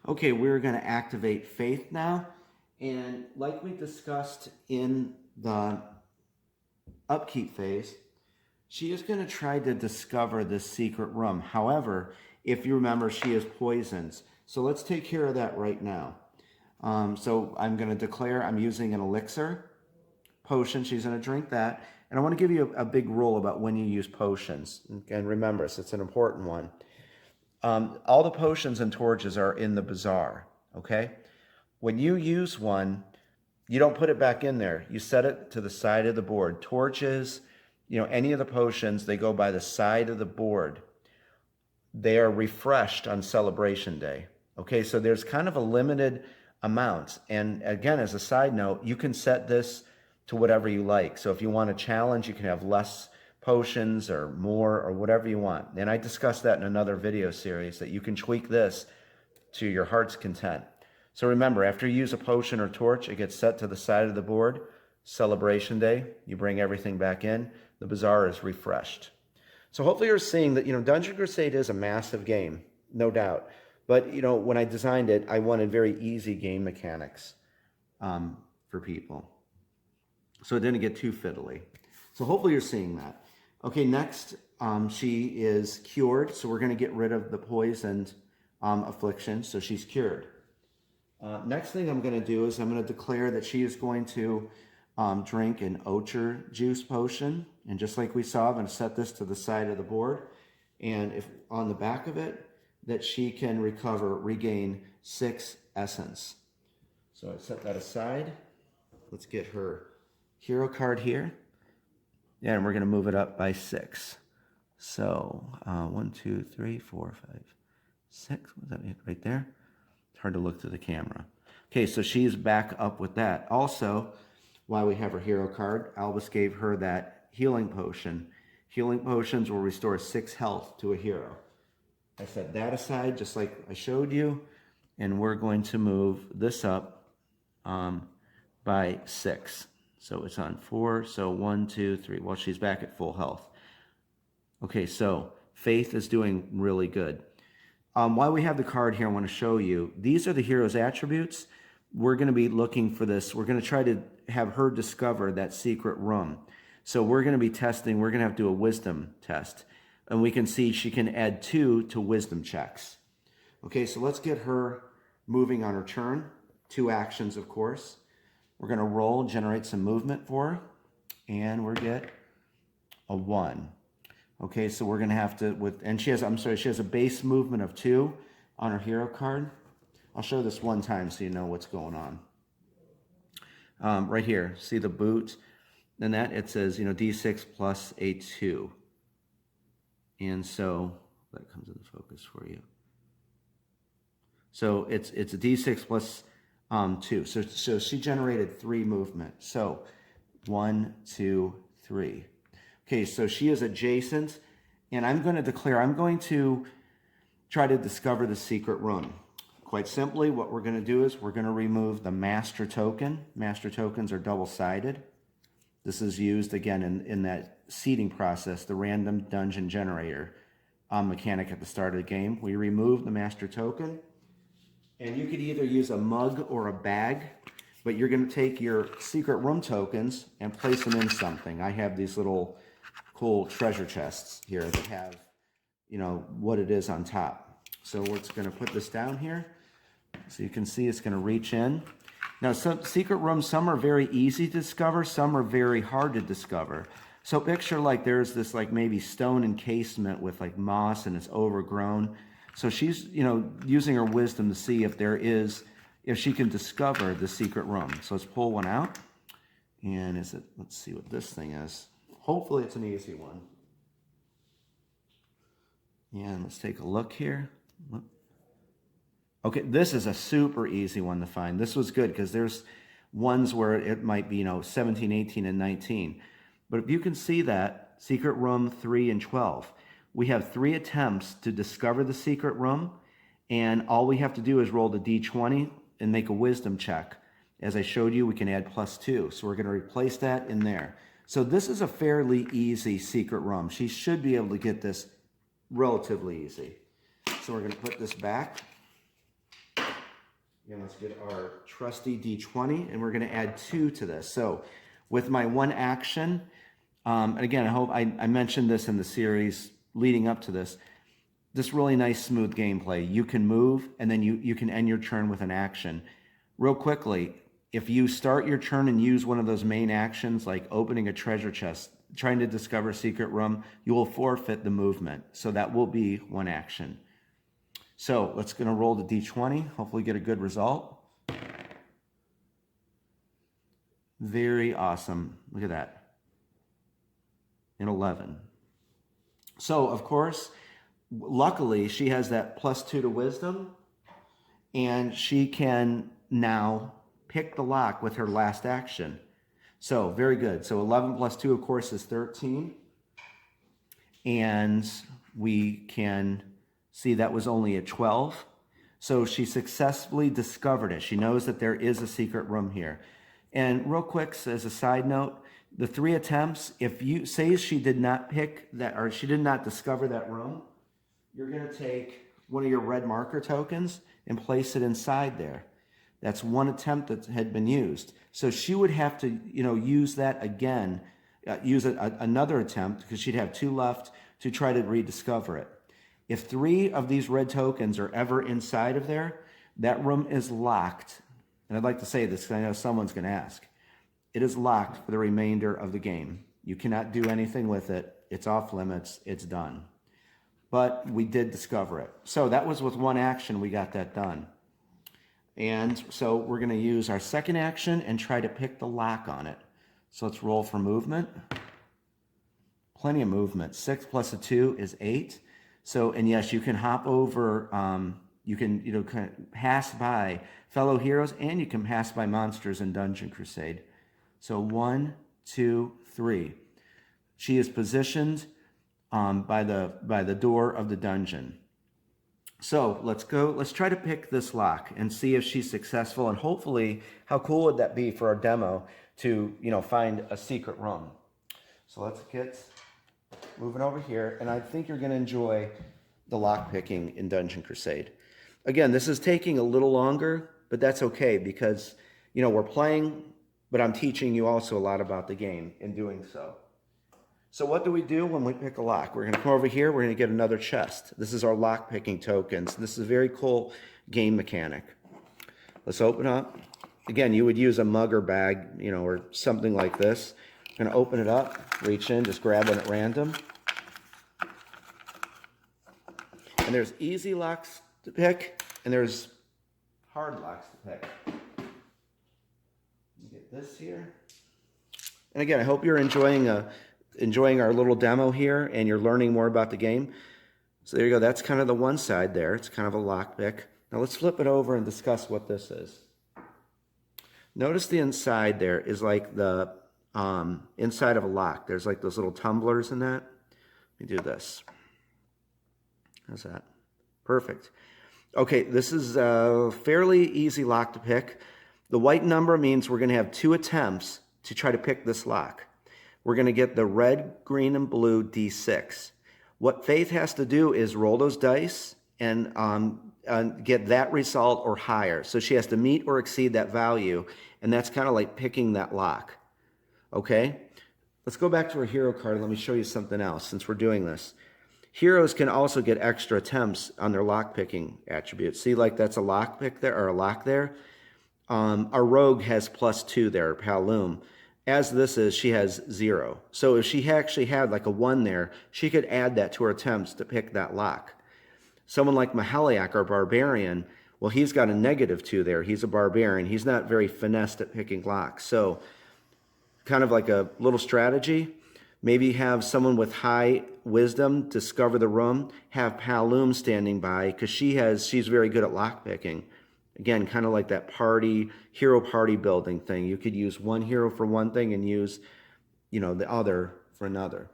Okay, we're going to activate faith now. And like we discussed in the upkeep phase, she is going to try to discover this secret room. However, if you remember, she is poisons. So let's take care of that right now. So I'm going to declare I'm using an elixir potion. She's going to drink that. And I want to give you a big rule about when you use potions. And remember, it's an important one. All the potions and torches are in the bazaar, okay? When you use one, you don't put it back in there. You set it to the side of the board. Torches, any of the potions, they go by the side of the board. They are refreshed on Celebration Day, okay? So there's kind of a limited amount. And again, as a side note, you can set this to whatever you like. So if you want a challenge, you can have less potions or more or whatever you want. And I discussed that in another video series, that you can tweak this to your heart's content. So remember, after you use a potion or torch, it gets set to the side of the board. Celebration Day, you bring everything back in. The bazaar is refreshed. So hopefully you're seeing that, Dungeon Crusade is a massive game, no doubt. But, when I designed it, I wanted very easy game mechanics for people. So it didn't get too fiddly. So hopefully you're seeing that. Okay, next, she is cured. So we're going to get rid of the poisoned affliction. So she's cured. Next thing I'm going to do is I'm going to declare that she is going to drink an ochre juice potion. And just like we saw, I'm going to set this to the side of the board. And if on the back of it, that she can regain 6 essence. So I set that aside. Let's get her hero card here. Yeah, and we're going to move it up by 6. So 1, 2, 3, 4, 5, 6. Was that it right there? It's hard to look through the camera. Okay, so she's back up with that. Also, while we have her hero card, Albus gave her that healing potion. Healing potions will restore 6 health to a hero. I set that aside just like I showed you. And we're going to move this up by 6. So it's on 4, so 1, 2, 3. Well, she's back at full health. Okay, so Faith is doing really good. While we have the card here, I want to show you, these are the hero's attributes. We're going to be looking for this. We're going to try to have her discover that secret room. So we're going to be testing, we're going to have to do a wisdom test. And we can see she can add 2 to wisdom checks. Okay, so let's get her moving on her turn. 2 actions, of course. We're going to roll, generate some movement for her, and we'll get a 1. Okay, so we're going to have to, she has a base movement of 2 on her hero card. I'll show this one time so you know what's going on. Right here, see the boot? And that, it says, D6 plus a 2. And so, that comes into focus for you. So it's a D6 plus 2. So she generated 3 movement. So 1, 2, 3. Okay, so she is adjacent, and I'm going to try to discover the secret room. Quite simply, what we're going to do is we're going to remove the master token. Master tokens are double-sided. This is used, again, in that seeding process, the random dungeon generator mechanic at the start of the game. We remove the master token. And you could either use a mug or a bag, but you're going to take your secret room tokens and place them in something. I have these little cool treasure chests here that have, what it is on top. So we're just going to put this down here. So you can see it's going to reach in. Now, some secret rooms, some are very easy to discover, some are very hard to discover. So picture like there's this like maybe stone encasement with like moss and it's overgrown. So she's, using her wisdom to see if she can discover the secret room. So let's pull one out. And let's see what this thing is. Hopefully it's an easy one. And let's take a look here. Okay, this is a super easy one to find. This was good because there's ones where it might be, 17, 18, and 19. But if you can see that, secret room 3 and 12, we have 3 attempts to discover the secret room, and all we have to do is roll the d20 and make a wisdom check. As I showed you, we can add +2. So we're going to replace that in there. So this is a fairly easy secret room. She should be able to get this relatively easy. So we're going to put this back. Again, let's get our trusty d20, and we're going to add 2 to this. So with my one action, and again, I hope I mentioned this in the series leading up to this really nice smooth gameplay. You can move, and then you can end your turn with an action. Real quickly, if you start your turn and use one of those main actions, like opening a treasure chest, trying to discover a secret room, you will forfeit the movement. So that will be one action. So let's gonna roll the d20, hopefully get a good result. Very awesome. Look at that. An 11. So of course, luckily she has that +2 to wisdom, and she can now pick the lock with her last action. So very good. So 11 + 2, of course, is 13. And we can see that was only a 12. So she successfully discovered it. She knows that there is a secret room here. And real quick, as a side note, the 3 attempts, if you say she did not pick that, or she did not discover that room, you're going to take one of your red marker tokens and place it inside there. That's one attempt that had been used. So she would have to, use that again, use another attempt, because she'd have 2 left to try to rediscover it. If 3 of these red tokens are ever inside of there, that room is locked. And I'd like to say this because I know someone's going to ask. It is locked for the remainder of the game. You cannot do anything with it. It's off limits. It's done. But we did discover it. So that was with one action we got that done. And so we're going to use our second action and try to pick the lock on it. So let's roll for movement. Plenty of movement. 6 + 2 is 8. So, and yes, you can hop over, you can, kind of pass by fellow heroes, and you can pass by monsters in Dungeon Crusade. So 1, 2, 3. She is positioned by the door of the dungeon. So let's try to pick this lock and see if she's successful, and hopefully, how cool would that be for our demo to, find a secret room. So let's get moving over here, and I think you're going to enjoy the lock picking in Dungeon Crusade. Again, this is taking a little longer, but that's okay because, we're playing, but I'm teaching you also a lot about the game in doing so. So what do we do when we pick a lock? We're going to come over here. We're going to get another chest. This is our lock picking tokens. This is a very cool game mechanic. Let's open up. Again, you would use a mug or bag, or something like this. I'm going to open it up, reach in, just grab one at random. And there's easy locks to pick, and there's hard locks to pick. Get this here. And again, I hope you're enjoying our little demo here, and you're learning more about the game. So there you go. That's kind of the one side there. It's kind of a lock pick. Now let's flip it over and discuss what this is. Notice the inside there is like the inside of a lock. There's like those little tumblers in that. Let me do this. How's that? Perfect. Okay, this is a fairly easy lock to pick. The white number means we're going to have 2 attempts to try to pick this lock. We're going to get the red, green, and blue D6. What Faith has to do is roll those dice and get that result or higher. So she has to meet or exceed that value, and that's kind of like picking that lock. Okay? Let's go back to our hero card and let me show you something else since we're doing this. Heroes can also get extra attempts on their lock picking attributes. See, like that's a lock pick there, or a lock there. Our rogue has +2 there, Palum. As this is, she has 0. So if she actually had like a 1 there, she could add that to her attempts to pick that lock. Someone like Mahaliak, our barbarian, well, he's got a -2 there. He's a barbarian. He's not very finessed at picking locks. So kind of like a little strategy. Maybe have someone with high wisdom discover the room. Have Palom standing by because she's very good at lockpicking. Again, kind of like that hero party building thing. You could use one hero for one thing and use, the other for another.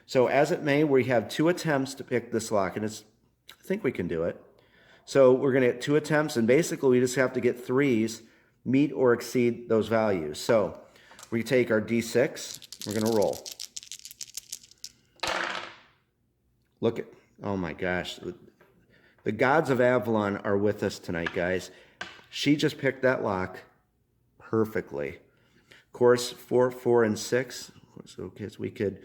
So as it may, we have 2 attempts to pick this lock, and I think we can do it. So we're going to get 2 attempts, and basically we just have to get 3s meet or exceed those values. So we take our D6, we're going to roll. Look at, oh my gosh, the gods of Avalon are with us tonight, guys. She just picked that lock perfectly. Of course, 4, 4, and 6. So we could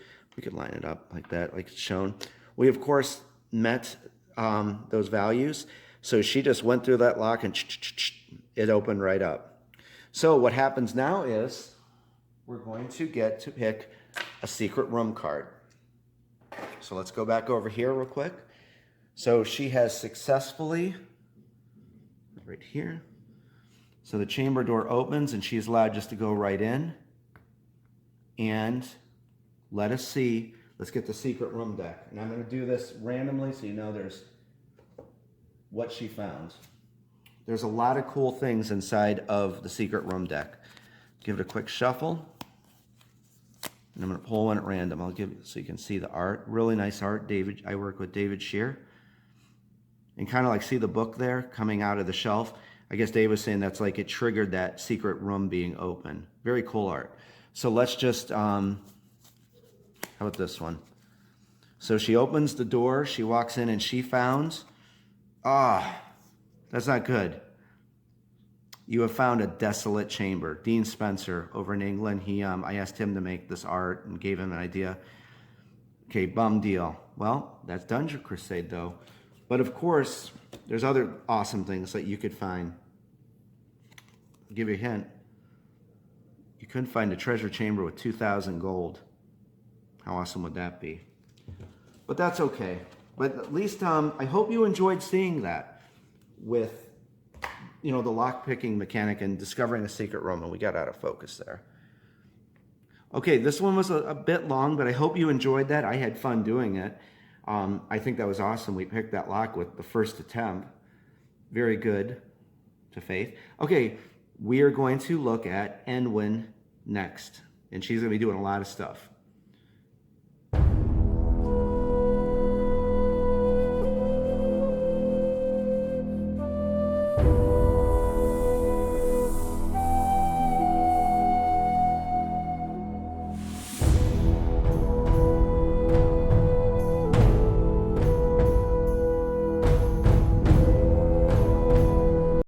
line it up like that, like it's shown. We of course met those values. So she just went through that lock and it opened right up. So what happens now is we're going to get to pick a secret room card. So let's go back over here real quick. So she has successfully, right here. So the chamber door opens and she's allowed just to go right in. And let us see, let's get the secret room deck. And I'm going to do this randomly so you know there's what she found. There's a lot of cool things inside of the secret room deck. Give it a quick shuffle. And I'm going to pull one at random. I'll give it so you can see the art. Really nice art. I work with David Shear. And kind of like see the book there coming out of the shelf. I guess Dave was saying that's like it triggered that secret room being open. Very cool art. So let's just, how about this one? So she opens the door, she walks in and she found, that's not good. You have found a desolate chamber. Dean Spencer over in England, I asked him to make this art and gave him an idea. Okay, bum deal. Well, that's Dungeon Crusade though. But of course, there's other awesome things that you could find. I'll give you a hint. You couldn't find a treasure chamber with 2,000 gold. How awesome would that be? But that's okay. But at least I hope you enjoyed seeing that with the lock-picking mechanic and discovering a secret room, and we got out of focus there. Okay, this one was a bit long, but I hope you enjoyed that. I had fun doing it. I think that was awesome. We picked that lock with the first attempt. Very good to Faith. Okay, we are going to look at Enwyn next, and she's going to be doing a lot of stuff.